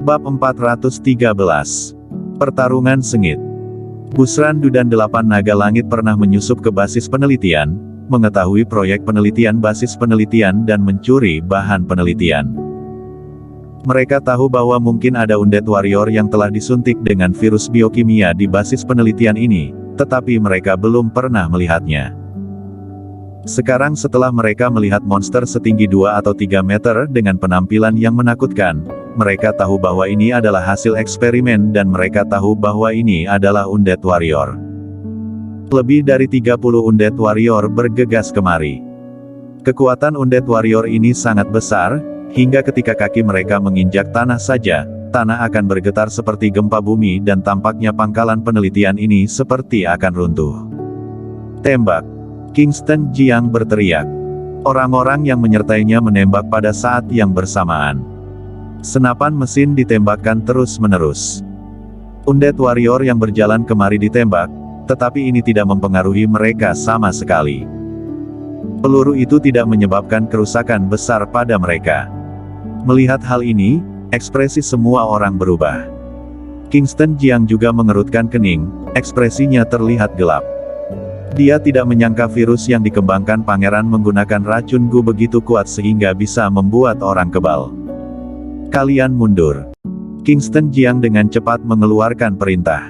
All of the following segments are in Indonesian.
Bab 413. Pertarungan sengit. Busrandu dan 8 naga langit pernah menyusup ke basis penelitian, mengetahui proyek penelitian basis penelitian dan mencuri bahan penelitian. Mereka tahu bahwa mungkin ada undead warrior yang telah disuntik dengan virus biokimia di basis penelitian ini, tetapi mereka belum pernah melihatnya. Sekarang setelah mereka melihat monster setinggi 2 atau 3 meter dengan penampilan yang menakutkan, mereka tahu bahwa ini adalah hasil eksperimen dan mereka tahu bahwa ini adalah undead warrior. Lebih dari 30 undead warrior bergegas kemari. Kekuatan undead warrior ini sangat besar, hingga ketika kaki mereka menginjak tanah saja, tanah akan bergetar seperti gempa bumi dan tampaknya pangkalan penelitian ini seperti akan runtuh. Tembak! Kingston Jiang berteriak. Orang-orang yang menyertainya menembak pada saat yang bersamaan. Senapan mesin ditembakkan terus-menerus. Undead warrior yang berjalan kemari ditembak, tetapi ini tidak mempengaruhi mereka sama sekali. Peluru itu tidak menyebabkan kerusakan besar pada mereka. Melihat hal ini, ekspresi semua orang berubah. Kingston Jiang juga mengerutkan kening, ekspresinya terlihat gelap. Dia tidak menyangka virus yang dikembangkan pangeran menggunakan racun Gu begitu kuat sehingga bisa membuat orang kebal. Kalian mundur. Kingston Jiang dengan cepat mengeluarkan perintah.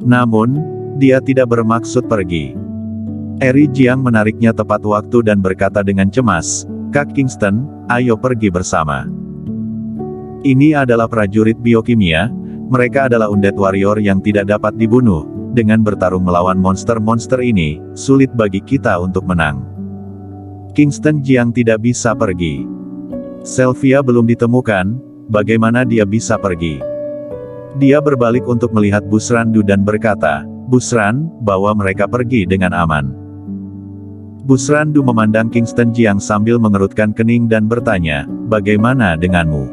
Namun, dia tidak bermaksud pergi. Eri Jiang menariknya tepat waktu dan berkata dengan cemas, "Kak Kingston, ayo pergi bersama. Ini adalah prajurit biokimia, mereka adalah undead warrior yang tidak dapat dibunuh. Dengan bertarung melawan monster-monster ini, sulit bagi kita untuk menang." Kingston Jiang tidak bisa pergi. Sylvia belum ditemukan, bagaimana dia bisa pergi? Dia berbalik untuk melihat Busrandu dan berkata, "Busran, bawa mereka pergi dengan aman." Busrandu memandang Kingston Jiang sambil mengerutkan kening dan bertanya, "Bagaimana denganmu?"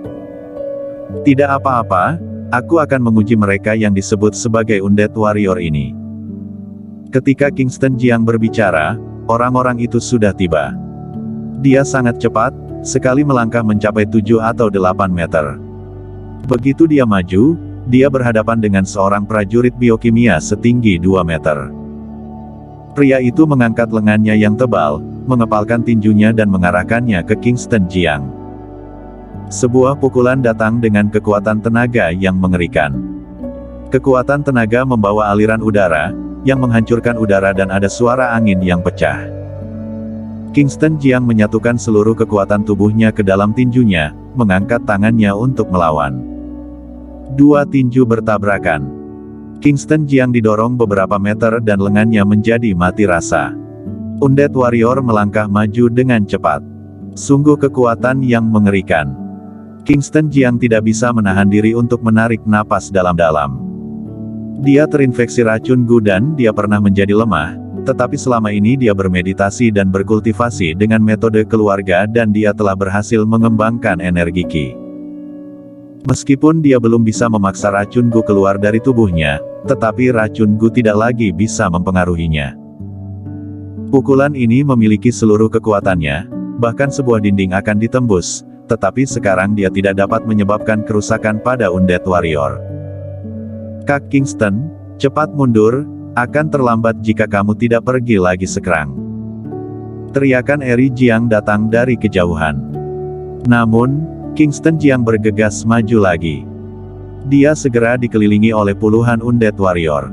"Tidak apa-apa. Aku akan menguji mereka yang disebut sebagai undead warrior ini." Ketika Kingston Jiang berbicara, orang-orang itu sudah tiba. Dia sangat cepat, sekali melangkah mencapai 7 atau 8 meter. Begitu dia maju, dia berhadapan dengan seorang prajurit biokimia setinggi 2 meter. Pria itu mengangkat lengannya yang tebal, mengepalkan tinjunya dan mengarahkannya ke Kingston Jiang. Sebuah pukulan datang dengan kekuatan tenaga yang mengerikan. Kekuatan tenaga membawa aliran udara, yang menghancurkan udara dan ada suara angin yang pecah. Kingston Jiang menyatukan seluruh kekuatan tubuhnya ke dalam tinjunya, mengangkat tangannya untuk melawan. 2 tinju bertabrakan. Kingston Jiang didorong beberapa meter dan lengannya menjadi mati rasa. Undead warrior melangkah maju dengan cepat. Sungguh kekuatan yang mengerikan. Kingston Jiang tidak bisa menahan diri untuk menarik napas dalam-dalam. Dia terinfeksi racun Gu dan dia pernah menjadi lemah, tetapi selama ini dia bermeditasi dan berkultivasi dengan metode keluarga dan dia telah berhasil mengembangkan energi Qi. Meskipun dia belum bisa memaksa racun Gu keluar dari tubuhnya, tetapi racun Gu tidak lagi bisa mempengaruhinya. Pukulan ini memiliki seluruh kekuatannya, bahkan sebuah dinding akan ditembus. Tetapi sekarang dia tidak dapat menyebabkan kerusakan pada undead warrior. "Kak Kingston, cepat mundur, akan terlambat jika kamu tidak pergi lagi sekarang." Teriakan Eri Jiang datang dari kejauhan. Namun, Kingston Jiang bergegas maju lagi. Dia segera dikelilingi oleh puluhan undead warrior.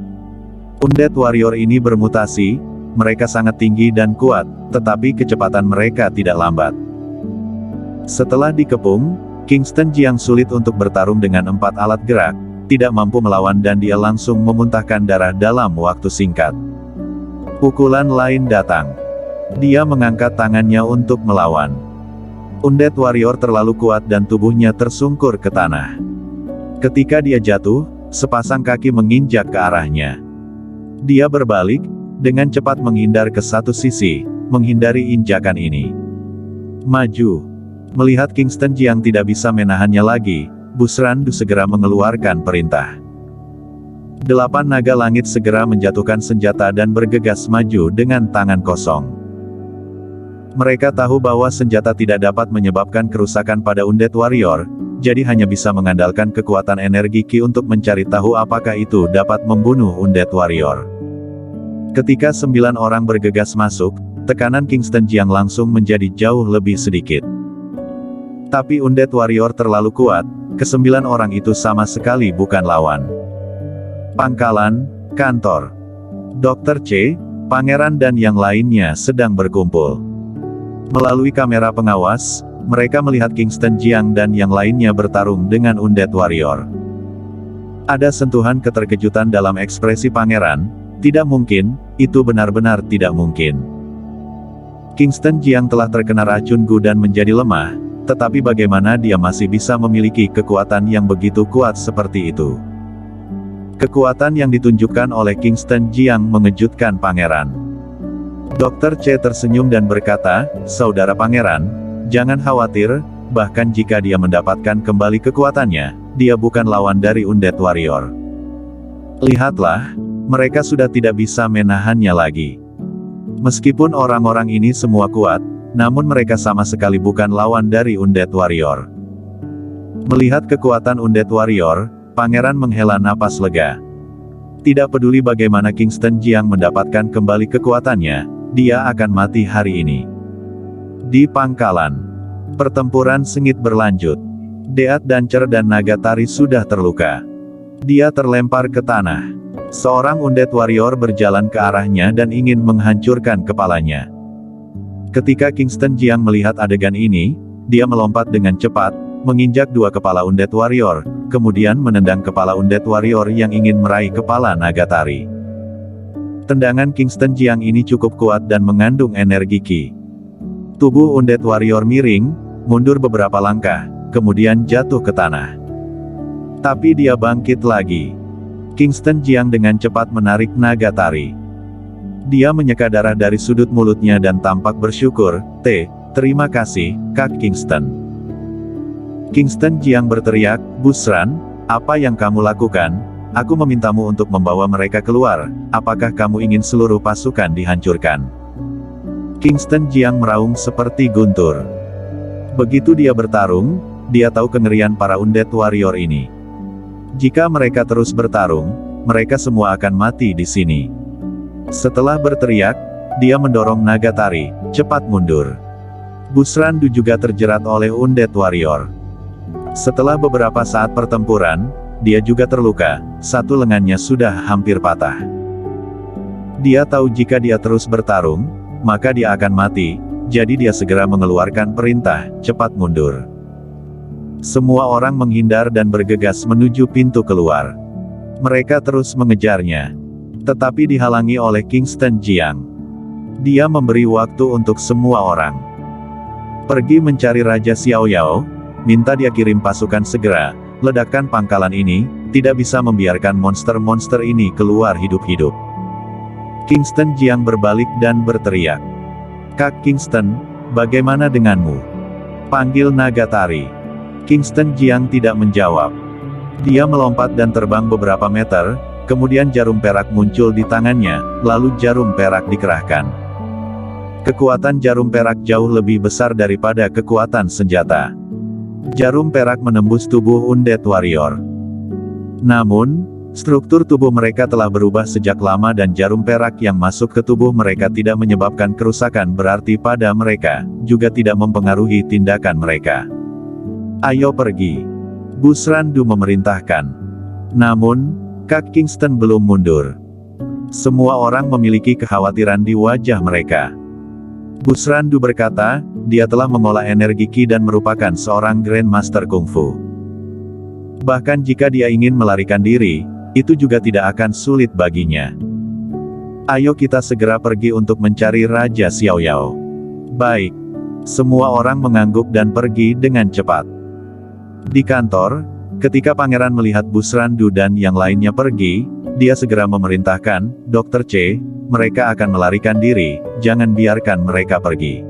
Undead warrior ini bermutasi, mereka sangat tinggi dan kuat, tetapi kecepatan mereka tidak lambat. Setelah dikepung, Kingston Jiang sulit untuk bertarung dengan 4 alat gerak, tidak mampu melawan dan dia langsung memuntahkan darah dalam waktu singkat. Pukulan lain datang. Dia mengangkat tangannya untuk melawan. Undead warrior terlalu kuat dan tubuhnya tersungkur ke tanah. Ketika dia jatuh, sepasang kaki menginjak ke arahnya. Dia berbalik, dengan cepat menghindar ke satu sisi, menghindari injakan ini. Maju. Melihat Kingston Jiang tidak bisa menahannya lagi, Busrandu segera mengeluarkan perintah. 8 naga langit segera menjatuhkan senjata dan bergegas maju dengan tangan kosong. Mereka tahu bahwa senjata tidak dapat menyebabkan kerusakan pada undead warrior, jadi hanya bisa mengandalkan kekuatan energi Ki untuk mencari tahu apakah itu dapat membunuh Undead Warrior. Ketika 9 orang bergegas masuk, tekanan Kingston Jiang langsung menjadi jauh lebih sedikit. Tapi Undead Warrior terlalu kuat, ke-9 orang itu sama sekali bukan lawan. Pangkalan, kantor. Dr. C, Pangeran dan yang lainnya sedang berkumpul. Melalui kamera pengawas, mereka melihat Kingston Jiang dan yang lainnya bertarung dengan Undead Warrior. Ada sentuhan keterkejutan dalam ekspresi Pangeran. Tidak mungkin, itu benar-benar tidak mungkin. Kingston Jiang telah terkena racun Gu dan menjadi lemah, tetapi bagaimana dia masih bisa memiliki kekuatan yang begitu kuat seperti itu? Kekuatan yang ditunjukkan oleh Kingston Jiang mengejutkan Pangeran. Dr. C tersenyum dan berkata, "Saudara Pangeran, jangan khawatir, bahkan jika dia mendapatkan kembali kekuatannya, dia bukan lawan dari Undead Warrior. Lihatlah, mereka sudah tidak bisa menahannya lagi. Meskipun orang-orang ini semua kuat, namun mereka sama sekali bukan lawan dari Undead Warrior." Melihat kekuatan Undead Warrior, Pangeran menghela napas lega. Tidak peduli bagaimana Kingston Jiang mendapatkan kembali kekuatannya, dia akan mati hari ini. Di pangkalan, pertempuran sengit berlanjut. Deat Dancer dan Nagatari sudah terluka. Dia terlempar ke tanah. Seorang Undead Warrior berjalan ke arahnya dan ingin menghancurkan kepalanya. Ketika Kingston Jiang melihat adegan ini, dia melompat dengan cepat, menginjak 2 kepala Undead Warrior, kemudian menendang kepala Undead Warrior yang ingin meraih kepala Nagatari. Tendangan Kingston Jiang ini cukup kuat dan mengandung energi Ki. Tubuh Undead Warrior miring, mundur beberapa langkah, kemudian jatuh ke tanah. Tapi dia bangkit lagi. Kingston Jiang dengan cepat menarik Nagatari. Dia menyeka darah dari sudut mulutnya dan tampak bersyukur. Terima kasih, Kak Kingston." Kingston Jiang berteriak, "Busran, apa yang kamu lakukan? Aku memintamu untuk membawa mereka keluar, apakah kamu ingin seluruh pasukan dihancurkan?" Kingston Jiang meraung seperti guntur. Begitu dia bertarung, dia tahu kengerian para Undead Warrior ini. Jika mereka terus bertarung, mereka semua akan mati di sini. Setelah berteriak, dia mendorong Nagatari, "Cepat mundur." Busran Du juga terjerat oleh Undead Warrior. Setelah beberapa saat pertempuran, dia juga terluka, satu lengannya sudah hampir patah. Dia tahu jika dia terus bertarung, maka dia akan mati, jadi dia segera mengeluarkan perintah, "Cepat mundur." Semua orang menghindar dan bergegas menuju pintu keluar. Mereka terus mengejarnya. Tetapi dihalangi oleh Kingston Jiang. Dia memberi waktu untuk semua orang. "Pergi mencari Raja Xiaoyao, minta dia kirim pasukan segera, ledakan pangkalan ini, tidak bisa membiarkan monster-monster ini keluar hidup-hidup." Kingston Jiang berbalik dan berteriak, "Kak Kingston, bagaimana denganmu? Panggil Nagatari." Kingston Jiang tidak menjawab. Dia melompat dan terbang beberapa meter, kemudian jarum perak muncul di tangannya, lalu jarum perak dikerahkan. Kekuatan jarum perak jauh lebih besar daripada kekuatan senjata. Jarum perak menembus tubuh Undead Warrior. Namun, struktur tubuh mereka telah berubah sejak lama dan jarum perak yang masuk ke tubuh mereka tidak menyebabkan kerusakan berarti pada mereka, juga tidak mempengaruhi tindakan mereka. "Ayo pergi," Busran Du memerintahkan. Namun, Kak Kingston belum mundur. Semua orang memiliki kekhawatiran di wajah mereka. Busran Du berkata, dia telah mengolah energi Ki dan merupakan seorang Grandmaster Kungfu. Bahkan jika dia ingin melarikan diri, itu juga tidak akan sulit baginya. "Ayo kita segera pergi untuk mencari Raja Xiaoyao." "Baik." Semua orang mengangguk dan pergi dengan cepat. Di kantor, ketika Pangeran melihat Busran Du dan yang lainnya pergi, dia segera memerintahkan, "Dr. C, mereka akan melarikan diri, jangan biarkan mereka pergi."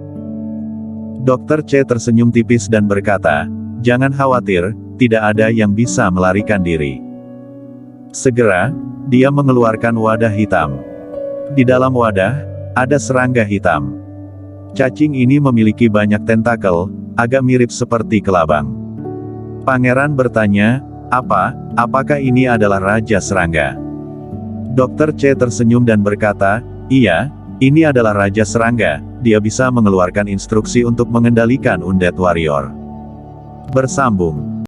Dr. C tersenyum tipis dan berkata, "Jangan khawatir, tidak ada yang bisa melarikan diri." Segera, dia mengeluarkan wadah hitam. Di dalam wadah, ada serangga hitam. Cacing ini memiliki banyak tentakel, agak mirip seperti kelabang. Pangeran bertanya, apakah ini adalah Raja Serangga? Dr. C tersenyum dan berkata, iya, ini adalah Raja Serangga, dia bisa mengeluarkan instruksi untuk mengendalikan Undead Warrior. Bersambung.